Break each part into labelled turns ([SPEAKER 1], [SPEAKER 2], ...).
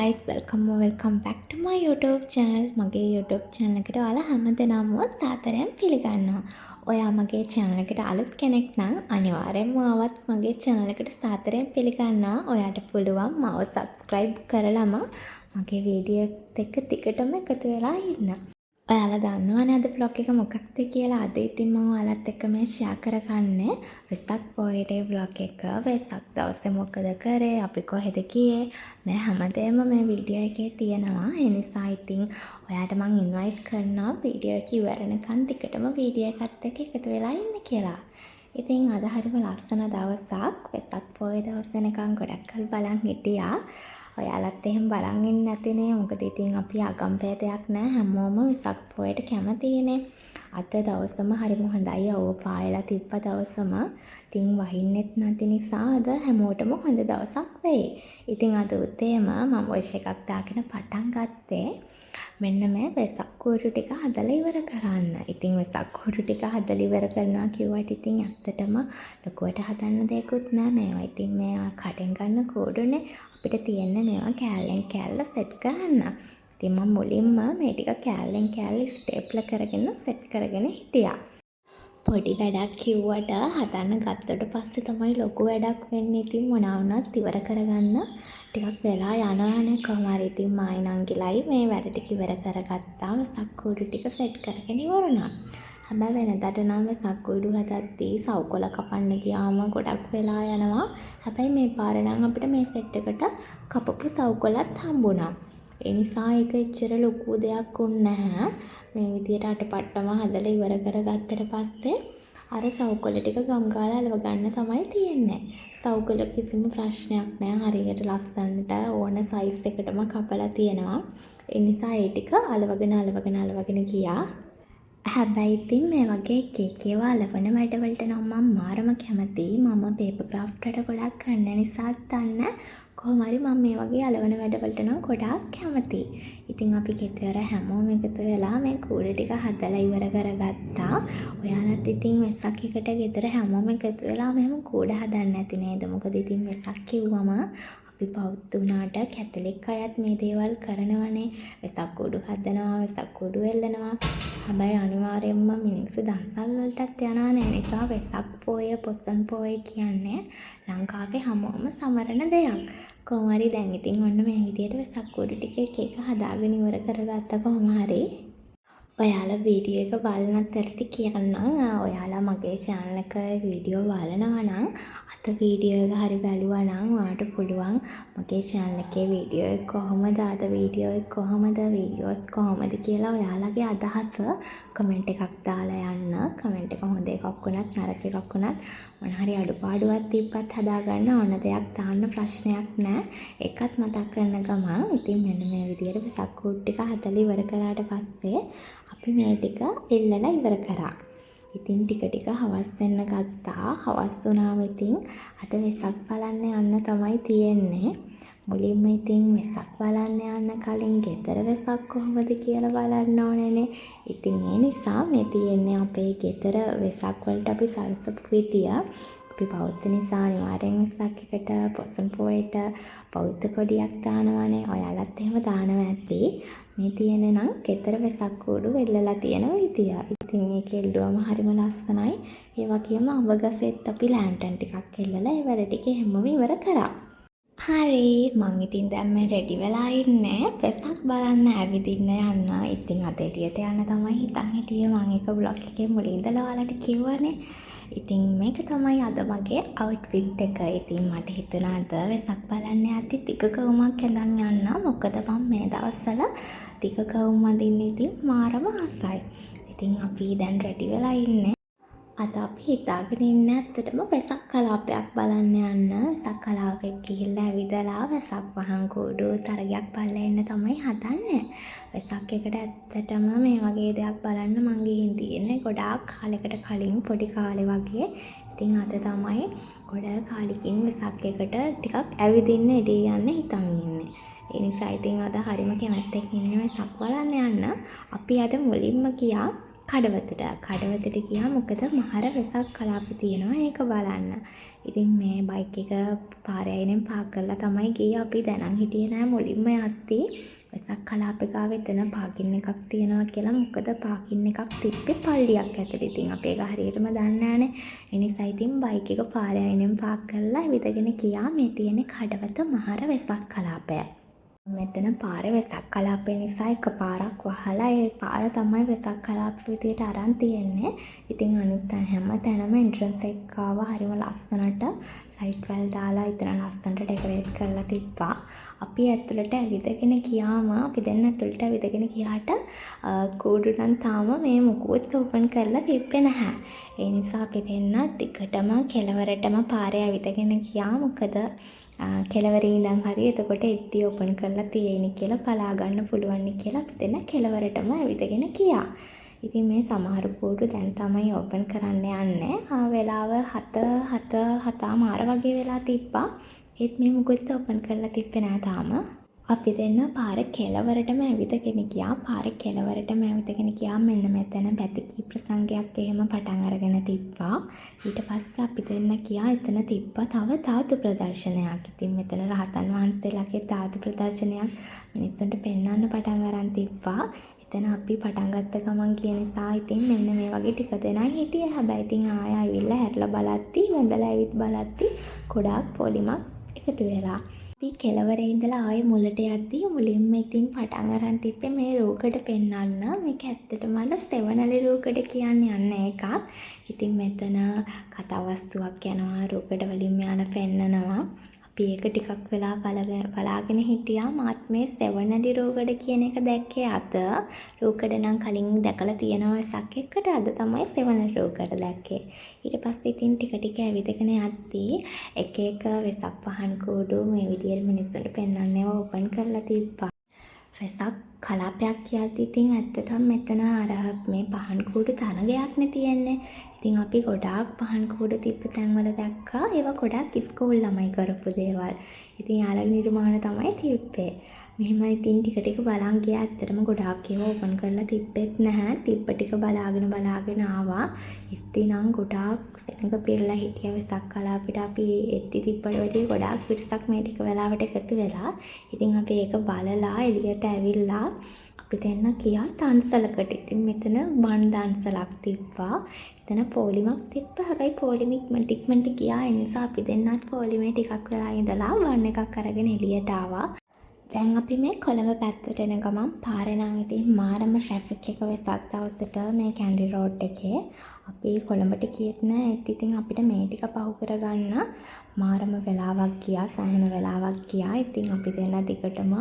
[SPEAKER 1] guys, welcome back to my YouTube channel. මගේ YouTube channel එකට ඔයාලා හැමදෙනාම සාදරයෙන් පිළිගන්නවා. ඔයා මගේ channel එකට අලුත් කෙනෙක් නම් අනිවාර්යෙන්ම ආවත් මගේ channel එකට සාදරයෙන් පිළිගන්නවා. ඔයාට පුළුවන් මාව subscribe කරලම මගේ වීඩියෝ එක දිගටම එකතු වෙලා ඉන්න. ඔයාලා දන්නවනේ අද vlog එක මොකක්ද කියලා. අද ඉතින් මම ඔයාලත් එක්ක මේ share කරගන්නේ වෙසක් පොයේ vlog එක. වෙසක් දවසේ මොකද කරේ, අපි කොහෙද ගියේ, මේ හැමදේම මේ වීඩියෝ එකේ තියෙනවා. ඒ නිසා ඉතින් ඔයාට මම invite කරනවා වීඩියෝ එක ඉවරනකන් ටිකටම වීඩියෝ එකත් එක්ක එකතු වෙලා ඉන්න කියලා. ඉතින් අද හරිම ලස්සන දවසක්. වෙසක් පොයේ දවස් වෙනකන් ගොඩක් කල් බලන් හිටියා. ඔයාලත් එහෙම බලන් ඉන්නේ නැතිනේ. මොකද ඉතින් අපි අගම්පෑදයක් නැහැ. හැමෝම වෙසක් පොයට කැමතිනේ. අද දවසම හරිම හොඳයි. ඔව් පායලා තිබ්බ දවසම. ඉතින් වහින්නෙත් නැති නිසා අද හැමෝටම හොඳ දවසක් වෙයි. ඉතින් අද උදේම මම වොයිස් එකක් දාගෙන පටන් ගත්තේ මෙන්න මේ වෙසක් කූරු ටික හදලා ඉවර කරන්න. ඉතින් වෙසක් කූරු ටික හදලා ඉවර කරනවා කිව්වට ඉතින් ඇත්තටම ලොකුවට හදන්න දෙයක්වත් නෑ. මේවා ඉතින් මේවා කඩෙන් ගන්න කූරුනේ. අපිට තියෙන්නේ මේවා කෑල්ලෙන් කෑල්ල සෙට් කරන්න. ඉතින් මම මුලින්ම මේ ටික කෑල්ලෙන් කෑල්ල ස්ටේප්ලර් කරගෙන සෙට් කරගෙන හිටියා. පොඩි වැඩක් කිව්වට හදන්න ගත්තට පස්සේ තමයි ලොකු වැඩක් වෙන්නේ. ඉතින් මොනවා වුණත් ඉවර කරගන්න ටිකක් වෙලා යනවානේ. කොහොම හරි ඉතින් මායි නංගිලයි මේ වැඩ ටික ඉවර කරගත්තා. වෙසක් කූඩු ටික සෙට් කරගෙන ඉවරුණා. හැබැයි වෙනදාට නම් වෙසක් කූඩු හදද්දී සවුකොළ කපන්න ගියාම ගොඩක් වෙලා යනවා. හැබැයි මේ පාර නම් අපිට මේ සෙට් එකට කපපු සවුකොළත් හම්බුණා. ඒ නිසා ඒක එච්චර ලොකු දෙයක් වුණ නැහැ. මේ විදියට අටපට්ටම හදලා ඉවර කරගත්තට පස්සේ අර සවුකොළ ටික ගම් ගාලා අලව ගන්න තමයි තියෙන්නේ. සවුකොළ කිසිම ප්‍රශ්නයක් නැහැ. හරියට ලස්සනට ඕන සයිස් එකටම කපලා තියෙනවා. ඒ නිසා ඒ ටික අලවගෙන ගියා. හැබැයි ඉතින් මේ වගේ එක ඒවා අලවන වැඩවලට නම් මම මාරම කැමතියි. මම පේපර් ක්‍රාෆ්ට් වලට ගොඩක් කරන නිසා දන්න කොහොම හරි මම මේ වගේ අලවන වැඩවලට නම් ගොඩාක් කැමතියි. ඉතින් අපි ගෙදර හැමෝම එකතු වෙලා මේ කූඩු ටික හදලා ඉවර කරගත්තා. ඔයාලත් ඉතින් වෙසක් එකට ගෙදර හැමෝම එකතු වෙලා මෙහෙම කූඩ හදන්න නැති නේද? මොකද ඉතින් වෙසක් කිව්වම අපි බෞද්ධ වුණාට කැතලික් අයත් මේ දේවල් කරනවනේ. වෙසක් කූඩු හදනවා, වෙසක් කූඩු එල්ලනවා. හැබැයි අනිවාර්යයෙන්ම මිනිස්සු දන්සල් වලටත් යනවා නේ. නිසා වෙසක් පොය, පොසොන් පොය කියන්නේ ලංකාවේ හැමෝම සමරන දෙයක්. කොහොම හරි දැන් ඉතින් ඔන්න මේ විදියට වෙසක් කූඩු ටික එක එක හදාගෙන ඉවර කරගත්ත කොහොම හරි. ඔයාලා වීඩියෝ එක බලනත් ඇති කියන්නම්. ඔයාලා මගේ channel එක වීඩියෝ බලනවා නම් අද වීඩියෝ එක හරි බැලුවා නම් ඔයාට පුළුවන් මගේ channel එකේ වීඩියෝ එක කොහොමද, අද වීඩියෝ එක කොහොමද, වීඩියෝස් කොහොමද කියලා ඔයාලගේ අදහස කමෙන්ට් එකක් දාලා යන්න. කමෙන්ට් එක හොඳ එකක් වුණත් නරක එකක් වුණත් මොන හරි අඩුපාඩුවක් තිබ්බත් හදාගන්න ඕන දෙයක් දාන්න ප්‍රශ්නයක් නැහැ. ඒකත් මතක් කරන ගමන් ඉතින් මෙන්න මේ විදියට වෙසක් කූඩු ටික හදලා ඉවර කරාට පස්සේ අපි මේ ටික එල්ලලා ඉවර කරා. ඉතින් ටික හවස් වෙන්න ගත්තා. හවස් වුණාම ඉතින් අද වෙසක් බලන්න යන්න තමයි තියෙන්නේ. මුලින්ම ඉතින් වෙසක් බලන්න යන්න කලින් ගෙදර වෙසක් කොහොමද කියලා බලන්න ඕනේනේ. ඉතින් ඒ නිසා මේ තියෙන්නේ අපේ ගෙදර වෙසක් වලට අපි සරසපු විදිය. අපි බෞද්ධ නිසා අනිවාර්යෙන් වෙසක් එකට පොසොන් පොයට බෞද්ධ කොඩියක් දානවානේ. ඔයාලත් එහෙම දානවා ඇති. මේ තියෙන්නේ නම් ගෙදර වෙසක් කූඩු එල්ලලා තියෙන විදිය. ඉතින් මේක එල්ලුවම හරිම ලස්සනයි. ඒ වගේම අඹ ගසෙත් අපි ලෑන්ටන් ටිකක් එල්ලලා ඒ වැඩ ටික හැමෝම ඉවර කරා. හරි, මං ඉතින් දැන් මේ රෙඩි වෙලා ඉන්නේ වෙසක් බලන්න ඇවිදින්න යන්න. ඉතින් අද එළියට යන්න තමයි හිතන් හිටියේ. මම ඒක vlog එකේ මුලින් ඉඳලා ඔයාලට කිව්වනේ. ඉතින් මේක තමයි අද මගේ අවුට්ෆිට් එක. ඉතින් මට හිතුණා අද වෙසක් බලන්න යද්දි තික කවුමක් ඇඳන් යන්න. මොකද මම මේ දවස්වල තික කවුම් අඳින්න ඉතින් මාරම ආසයි. ඉතින් අපි දැන් රෙඩි වෙලා ඉන්නේ. අද අපි හිතාගෙන ඉන්නේ ඇත්තටම වෙසක් කලාපයක් බලන්න යන්න. වෙසක් කලාපෙට ගිහිල්ලා ඇවිදලා වෙසක් වහන් කූඩු තරගයක් බලලා එන්න තමයි හදන්නේ. වෙසක් එකට ඇත්තටම මේ වගේ දෙයක් බලන්න මං ගිහින් තියෙන්නේ ගොඩාක් කාලෙකට කලින්, පොඩි කාලේ වගේ. ඉතින් අද තමයි ගොඩක් කාලෙකින් වෙසක් එකට ටිකක් ඇවිදින්න එළිය යන්න හිතන් ඉන්නේ. ඒ නිසා ඉතින් අද හරිම කැමැත්තෙන් ඉන්නේ වෙසක් බලන්න යන්න. අපි අද මුලින්ම ගියා කඩවතට ගියා මොකද මහර වෙසක් කලාප තියෙනවා ඒක බලන්න. ඉතින් මේ බයික් එක පාරේ අයිනෙන් පාක් කරලා තමයි ගියේ. අපි දැනන් හිටියේ නෑ මුලින්ම යද්දී වෙසක් කලාප ගාව එතන පාකින් එකක් තියෙනවා කියලා. මොකද පාකින් එකක් තිබ්බේ පල්ලියක් ඇතුළේ. ඉතින් අපි ඒක හරියටම දන්නේ නෑනේ. ඒ නිසා ඉතින් බයික් එක පාරේ අයිනෙන් පාක් කරලා ඇවිදගෙන ගියා මේ තියෙන්නේ කඩවත මහර වෙසක් කලාපය. මෙතන පාරේ වෙසක් කලාපය නිසා එකපාරක් වහලා ඒ පාර තමයි වෙසක් කලාප විදියට අරන් තියෙන්නේ. ඉතින් අනිත් හැම තැනම එන්ට්‍රන්ස් එක ආව හරිම ලස්සනට ලයිට් වල දාලා ඉතන ලස්සනට ඩෙකොරේට් කරලා තිබ්බා. අපි ඇතුළට ඇවිදගෙන ගියාම අපි දැන් ඇතුළට ඇවිදගෙන ගියාට කූඩු නම් තාම මේ මුකුත් ඕපන් කරලා තිබ්බේ නැහැ. ඒ නිසා අපි දෙන්න ටිකටම කෙළවරටම පාරේ ඇවිදගෙන ගියා. මොකද කෙළවරේ ඉඳන් හරි එතකොට එද්දි ඕපන් කරලා තියෙන්නේ කියලා බලා ගන්න පුළුවන් කියලා අපි දෙන්න කෙළවරටම ඇවිදගෙන ගියා. ඉතින් මේ සමහර කූඩු දැන් තමයි ඕපන් කරන්න යන්නේ. වෙලාව 7:07 වගේ වෙලා තිබ්බා. ඒත් මේ මුකුත් ඕපන් කරලා තිබ්බේ නෑ තාම. අපි දෙන්න පාර කෙළවරටම ඇවිදගෙන ගියා. පාර කෙළවරටම ඇවිදගෙන ගියා මෙන්න මෙතන පැතිකී ප්‍රසංගයක් එහෙම පටන් අරගෙන තිබ්බා. ඊට පස්සේ අපි දෙන්න ගියා එතන තිබ්බා තව ධාතු ප්‍රදර්ශනයක්. ඉතින් මෙතන රහතන් වහන්සේලාගේ ධාතු ප්‍රදර්ශනයක් මිනිස්සුන්ට පෙන්වන්න පටන් අරන් තිබ්බා. එතන අපි පටන් ගත්ත ගමන් ගිය නිසා ඉතින් මෙන්න මේ වගේ ටික දෙනා හිටියා. හැබැයි ඉතින් ආය ආවිල්ලා හැරලා බලද්දි වැඳලා ඇවිත් බලද්දි ගොඩාක් පොලිමක් එකතු වෙලා. අපි කෙළවරේ ඉඳලා ආයේ මුලට යද්දී මුලින්ම ඉතින් පටන් අරන් තිබ්බේ මේ රූකඩ පෙන්වන්න. මේක ඇත්තටම සෙවණලි රූකඩ කියන්නේ යන්න එකක්. ඉතින් මෙතන කතා වස්තුවක් යනවා රූකඩ වලින් යන පෙන්නනවා. අපි ඒක ටිකක් වෙලා බලාගෙන හිටියා. මාත් මේ සෙවණලි රූකඩ කියන එක දැක්කේ අද. රූකඩ නම් කලින් දැකලා තියෙනවා වෙසක් එක්කට. අද තමයි සෙවණලි රූකඩ දැක්කේ. ඊට පස්සේ ඉතින් ටික ඇවිදගෙන යද්දී එක එක වෙසක් පහන් කූඩු මේ විදියට මිනිස්සුන්ට පෙන්වන්නව ඕපන් කරලා තිබ්බා. වෙසක් කලාපයක් කියද්දි ඉතින් ඇත්තටම මෙතන අර මේ පහන් කූඩු තරගයක්නේ තියෙන්නේ. ඉතින් අපි ගොඩාක් පහන් කූඩු තිබ්බ තැන්වල දැක්කා. ඒවා ගොඩාක් ඉස්කෝල ළමයි කරපු දේවල්. ඉතින් යාළගේ නිර්මාණ තමයි තිබ්බේ. මෙහෙම ඉතින් ටික බලන් ගියා. ඇත්තටම ගොඩාක් ඒවා ඕපන් කරලා තිබ්බෙත් නැහැ. තිබ්බ ටික බලාගෙන ආවා. ඉතින් නම් ගොඩාක් සෙනඟ පිරලා හිටිය වෙසක් කලාපෙට අපි එද්දි තිබ්බට වැඩිය ගොඩාක් පිරිසක් මේ ටික වෙලාවට එකතු වෙලා. ඉතින් අපි ඒක බලලා එළියට ඇවිල්ලා අපි දෙන්න ගියා දන්සලකට. ඉතින් මෙතන බන් දන්සලක් තිබ්බා. එතන පොලිමක් තිබ්බා. හැබැයි පොලිම ඉක්මනට ගියා. ඒ නිසා අපි දෙන්නත් පොලිමේ ටිකක් වෙලා ඉඳලා බන් එකක් අරගෙන එළියට ආවා. දැන් අපි මේ කොළඹ පැත්තට එන ගමන් පාරේ නම් ඉතින් මාරම ට්‍රැෆික් එක වෙසක් දවසට මේ කැන්ඩි රෝඩ් එකේ. අපි කොළඹට ගියෙත් නෑ. ඒත් ඉතින් අපිට මේ ටික පහු කරගන්න මාරම වෙලාවක් ගියා. සෑහෙන වෙලාවක් ගියා. ඉතින් අපි දෙන්න දිගටම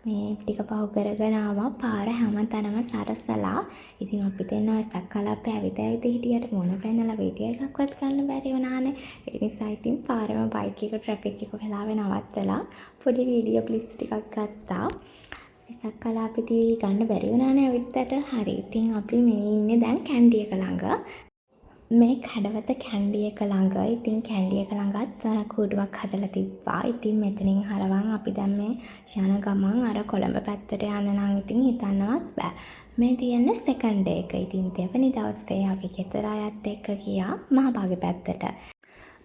[SPEAKER 1] මේ ටික පහු කරගෙන ආවා. පාර හැමතැනම සරසලා. ඉතින් අපි දෙන්න වෙසක් කලාපේ ඇවිත් හිටියට මොන පෙන්නලා වීඩියෝ එකක්වත් ගන්න බැරි වුණානේ. ඒ නිසා ඉතින් පාරේම බයික් එක ට්‍රැෆික් එක වෙලාවෙ නවත්තලා පොඩි වීඩියෝ ක්ලිප්ස් ටිකක් ගත්තා. වෙසක් කලාපෙදී ගන්න බැරි වුණානේ ඇවිත්තට. හරි. ඉතින් අපි මේ ඉන්නේ දැන් කැන්ඩි එක ළඟ. මේ කඩවත කැන්ඩි එක ළඟ. ඉතින් කැන්ඩි එක ළඟත් කූඩුවක් හදලා තිබ්බා. ඉතින් මෙතනින් හරවන් අපි දැන් මේ යන ගමන් අර කොළඹ පැත්තට යන්න නම් ඉතින් හිතන්නවත් බෑ. මේ තියෙන්නේ සෙකන්ඩ් ඩේ එක. ඉතින් දෙවනි දවසේ අපි ගෙදර අයත් එක්ක ගියා මහපාගේ පැත්තට.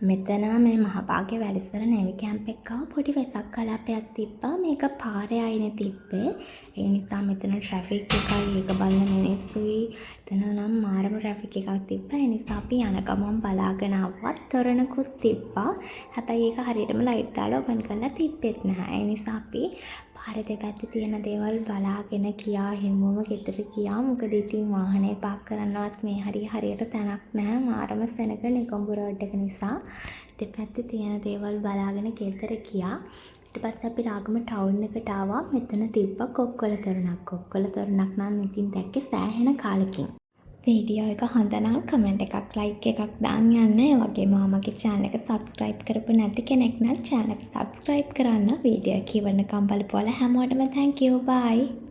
[SPEAKER 1] මෙතන මේ මහපාගේ වැලිසර නැවි කැම්ප් එක පොඩි වෙසක් කලාපයක් තිබ්බා. මේක පාරේ අයිනේ තිබ්බේ. ඒ නිසා මෙතන ට්‍රැෆික් එකයි ඒක බලන මිනිස්සුයි. එතන නම් මාරම ට්‍රැෆික් එකක් තිබ්බා. ඒ නිසා අපි යන ගමන් බලාගෙන ආවත් තොරණකුත් තිබ්බා. හැබැයි ඒක හරියටම ලයිට් දාලා ඕපන් කරලා තිබ්බෙත් නැහැ. ඒ නිසා අපි පාරේ දෙපැත්තේ තියෙන දේවල් බලාගෙන ගියා. හැමෝම ගෙදර ගියා. මොකද ඉතින් වාහනේ පාක් කරන්නවත් මේ හරියට තැනක් නැහැ. මාරම සෙනග නිකොම්බු රෝඩ් එක නිසා දෙපැත්තේ තියෙන දේවල් බලාගෙන ගෙදර ගියා. ඊට පස්සේ අපි රාගම ටවුන් එකට ආවා. මෙතන තිබ්බ කොක්කොල තොරණක්. කොක්කොල තොරණක් නම් ඉතින් දැක්කේ සෑහෙන කාලෙකින්. වීඩියෝ එක හොඳ නම් කමෙන්ට් එකක් ලයික් එකක් දාන්න යන්න. ඒ වගේම මගේ channel එක subscribe කරපු නැති කෙනෙක් නම් channel එක subscribe කරන්න. වීඩියෝ එක ඉවරනකම් බලපුවාලා හැමෝටම thank you bye.